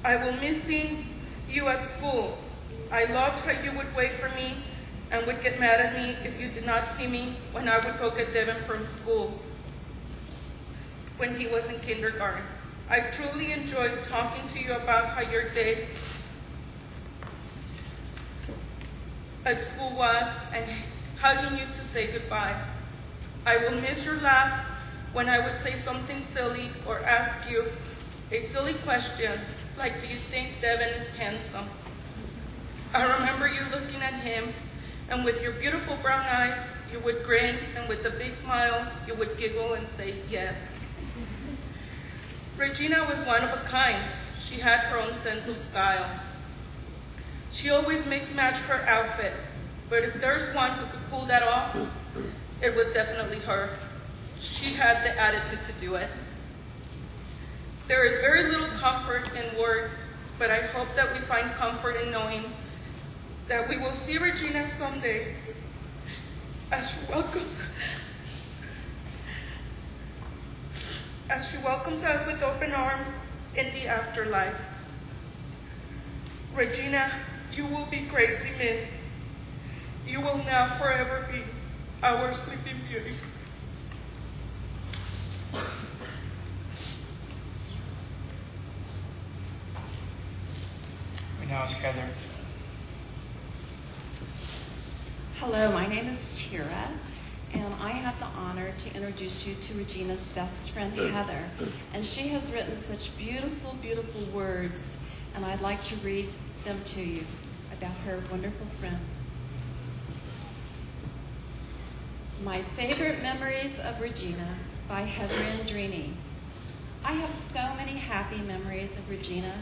I will miss seeing you at school. I loved how you would wait for me and would get mad at me if you did not see me when I would go get Devin from school when he was in kindergarten. I truly enjoyed talking to you about how your day at school was and hugging you to say goodbye. I will miss your laugh when I would say something silly or ask you a silly question like, do you think Devin is handsome? I remember you looking at him, and with your beautiful brown eyes, you would grin, and with a big smile, you would giggle and say yes. Regina was one of a kind. She had her own sense of style. She always mix-matched her outfit, but if there's one who could pull that off, it was definitely her. She had the attitude to do it. There is very little comfort in words, but I hope that we find comfort in knowing that we will see Regina someday as she welcomes us with open arms in the afterlife. Regina, you will be greatly missed. You will now forever be our Sleeping Beauty. We now ask Heather. Hello, my name is Tira, and I have the honor to introduce you to Regina's best friend, Heather. And she has written such beautiful, beautiful words, and I'd like to read them to you about her wonderful friend. My Favorite Memories of Regina by Heather Andrini. I have so many happy memories of Regina.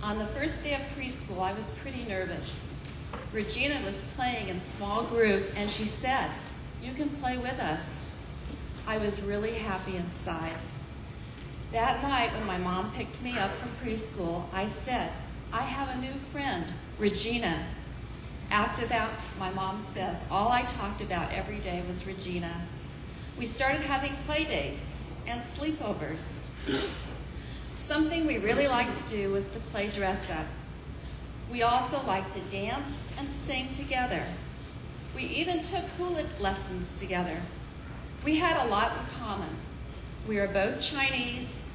On the first day of preschool, I was pretty nervous. Regina was playing in a small group, and she said, "You can play with us." I was really happy inside. That night, when my mom picked me up from preschool, I said, "I have a new friend, Regina." After that, my mom says, all I talked about every day was Regina. We started having play dates and sleepovers. Something we really liked to do was to play dress up. We also liked to dance and sing together. We even took hula lessons together. We had a lot in common. We are both Chinese,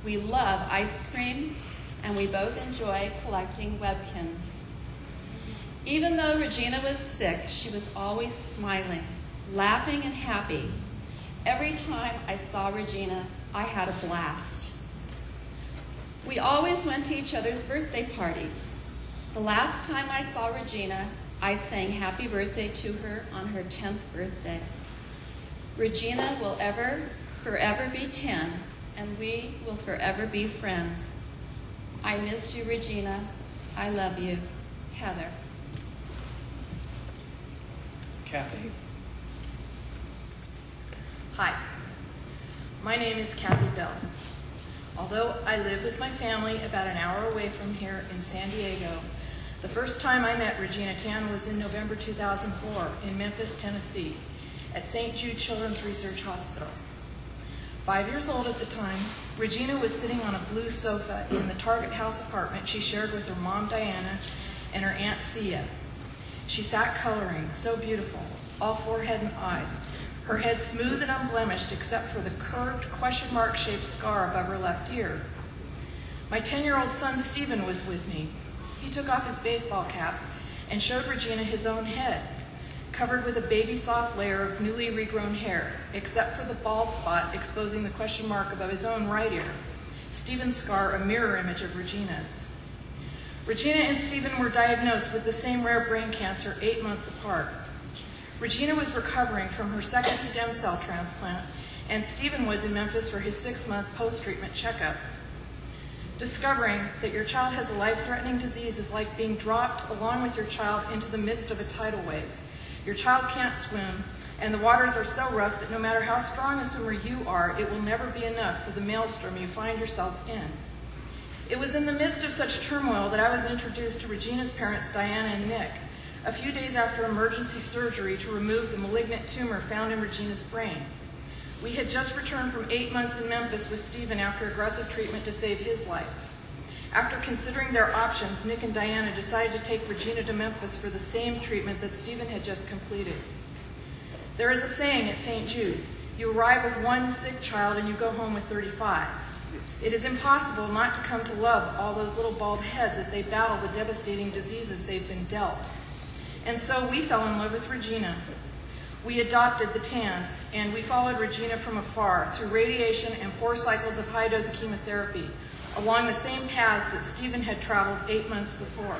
we love ice cream, and we both enjoy collecting Webkins. Even though Regina was sick, she was always smiling, laughing, and happy. Every time I saw Regina, I had a blast. We always went to each other's birthday parties. The last time I saw Regina, I sang happy birthday to her on her 10th birthday. Regina will forever be 10, and we will forever be friends. I miss you, Regina. I love you. Heather. Kathy. Hi, my name is Kathy Bell. Although I live with my family about an hour away from here in San Diego, the first time I met Regina Tan was in November 2004 in Memphis, Tennessee, at St. Jude Children's Research Hospital. 5 years old at the time, Regina was sitting on a blue sofa in the Target House apartment she shared with her mom, Diana, and her Aunt Sia. She sat coloring, so beautiful, all forehead and eyes, her head smooth and unblemished except for the curved question mark shaped scar above her left ear. My 10-year-old son Stephen was with me. He took off his baseball cap and showed Regina his own head, covered with a baby soft layer of newly regrown hair, except for the bald spot exposing the question mark above his own right ear, Stephen's scar a mirror image of Regina's. Regina and Stephen were diagnosed with the same rare brain cancer 8 months apart. Regina was recovering from her second stem cell transplant, and Stephen was in Memphis for his 6-month post-treatment checkup. Discovering that your child has a life-threatening disease is like being dropped along with your child into the midst of a tidal wave. Your child can't swim, and the waters are so rough that no matter how strong a swimmer you are, it will never be enough for the maelstrom you find yourself in. It was in the midst of such turmoil that I was introduced to Regina's parents, Diana and Nick, a few days after emergency surgery to remove the malignant tumor found in Regina's brain. We had just returned from 8 months in Memphis with Stephen after aggressive treatment to save his life. After considering their options, Nick and Diana decided to take Regina to Memphis for the same treatment that Stephen had just completed. There is a saying at St. Jude, you arrive with one sick child and you go home with 35. It is impossible not to come to love all those little bald heads as they battle the devastating diseases they've been dealt. And so we fell in love with Regina. We adopted the Tans, and we followed Regina from afar through radiation and 4 cycles of high-dose chemotherapy, along the same paths that Stephen had traveled 8 months before.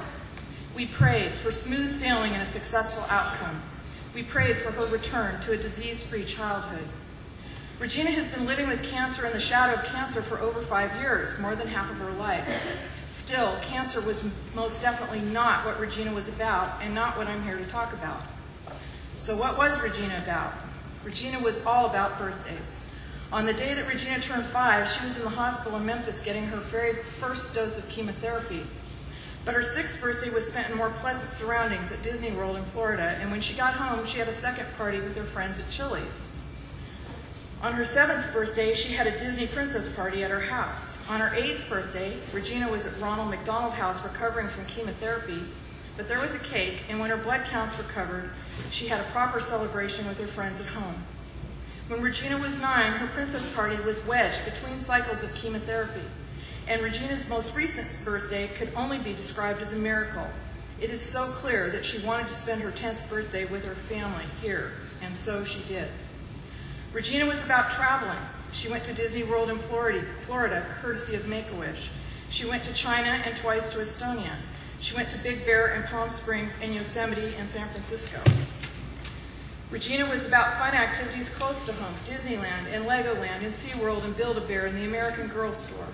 We prayed for smooth sailing and a successful outcome. We prayed for her return to a disease-free childhood. Regina has been living with cancer in the shadow of cancer for over 5 years, more than half of her life. Still, cancer was most definitely not what Regina was about, and not what I'm here to talk about. So what was Regina about? Regina was all about birthdays. On the day that Regina turned 5, she was in the hospital in Memphis getting her very first dose of chemotherapy. But her 6th birthday was spent in more pleasant surroundings at Disney World in Florida, and when she got home, she had a second party with her friends at Chili's. On her 7th birthday, she had a Disney princess party at her house. On her 8th birthday, Regina was at Ronald McDonald House recovering from chemotherapy, but there was a cake, and when her blood counts recovered, she had a proper celebration with her friends at home. When Regina was 9, her princess party was wedged between cycles of chemotherapy, and Regina's most recent birthday could only be described as a miracle. It is so clear that she wanted to spend her 10th birthday with her family here, and so she did. Regina was about traveling. She went to Disney World in Florida, courtesy of Make-A-Wish. She went to China and twice to Estonia. She went to Big Bear and Palm Springs and Yosemite and San Francisco. Regina was about fun activities close to home, Disneyland and Legoland and SeaWorld and Build-A-Bear and the American Girl Store.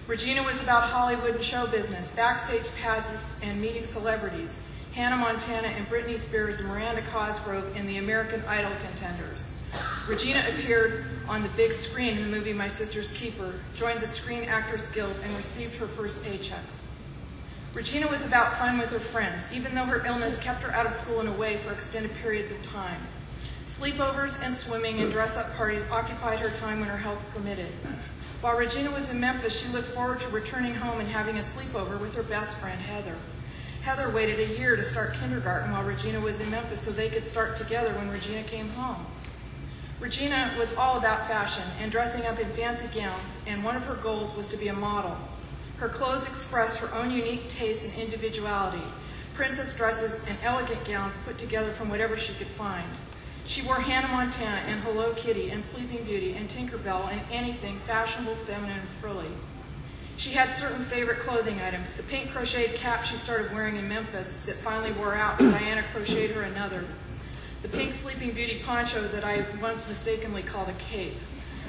Regina was about Hollywood and show business, backstage passes and meeting celebrities, Hannah Montana and Britney Spears and Miranda Cosgrove in the American Idol contenders. Regina appeared on the big screen in the movie My Sister's Keeper, joined the Screen Actors Guild, and received her first paycheck. Regina was about fun with her friends, even though her illness kept her out of school and away for extended periods of time. Sleepovers and swimming and dress-up parties occupied her time when her health permitted. While Regina was in Memphis, she looked forward to returning home and having a sleepover with her best friend, Heather. Heather waited a year to start kindergarten while Regina was in Memphis so they could start together when Regina came home. Regina was all about fashion and dressing up in fancy gowns, and one of her goals was to be a model. Her clothes expressed her own unique taste and individuality, princess dresses and elegant gowns put together from whatever she could find. She wore Hannah Montana and Hello Kitty and Sleeping Beauty and Tinkerbell and anything fashionable, feminine, and frilly. She had certain favorite clothing items. The pink crocheted cap she started wearing in Memphis that finally wore out, and Diana crocheted her another. The pink Sleeping Beauty poncho that I once mistakenly called a cape.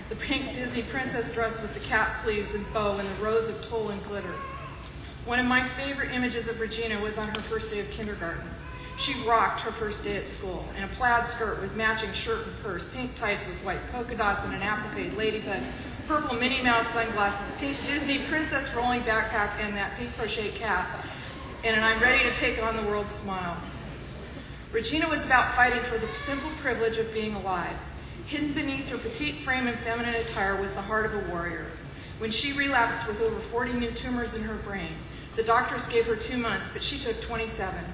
The pink Disney princess dress with the cap sleeves and bow and the rows of tulle and glitter. One of my favorite images of Regina was on her first day of kindergarten. She rocked her first day at school in a plaid skirt with matching shirt and purse, pink tights with white polka dots and an applique ladybug, purple Minnie Mouse sunglasses, pink Disney princess rolling backpack, and that pink crochet cap, and I'm ready to take on the world's smile. Regina was about fighting for the simple privilege of being alive. Hidden beneath her petite frame and feminine attire was the heart of a warrior. When she relapsed with over 40 new tumors in her brain, the doctors gave her 2 months, but she took 27.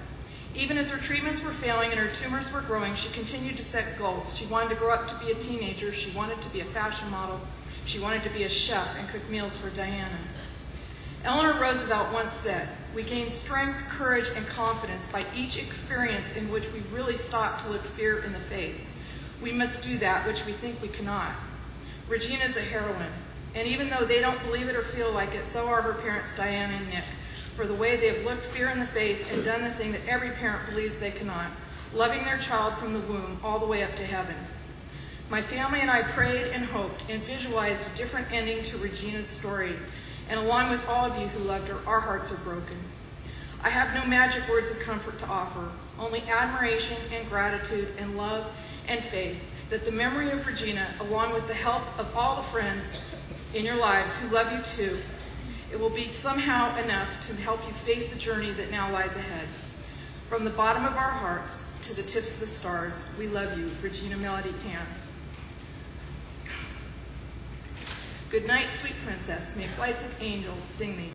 Even as her treatments were failing and her tumors were growing, she continued to set goals. She wanted to grow up to be a teenager. She wanted to be a fashion model. She wanted to be a chef and cook meals for Diana. Eleanor Roosevelt once said, "We gain strength, courage, and confidence by each experience in which we really stop to look fear in the face. We must do that which we think we cannot." Regina is a heroine, and even though they don't believe it or feel like it, so are her parents, Diana and Nick, for the way they have looked fear in the face and done the thing that every parent believes they cannot, loving their child from the womb all the way up to heaven. My family and I prayed and hoped and visualized a different ending to Regina's story, and along with all of you who loved her, our hearts are broken. I have no magic words of comfort to offer, only admiration and gratitude and love and faith that the memory of Regina, along with the help of all the friends in your lives who love you too, it will be somehow enough to help you face the journey that now lies ahead. From the bottom of our hearts to the tips of the stars, we love you, Reginas Melody Tan. Good night, sweet princess. May flights of angels sing thee.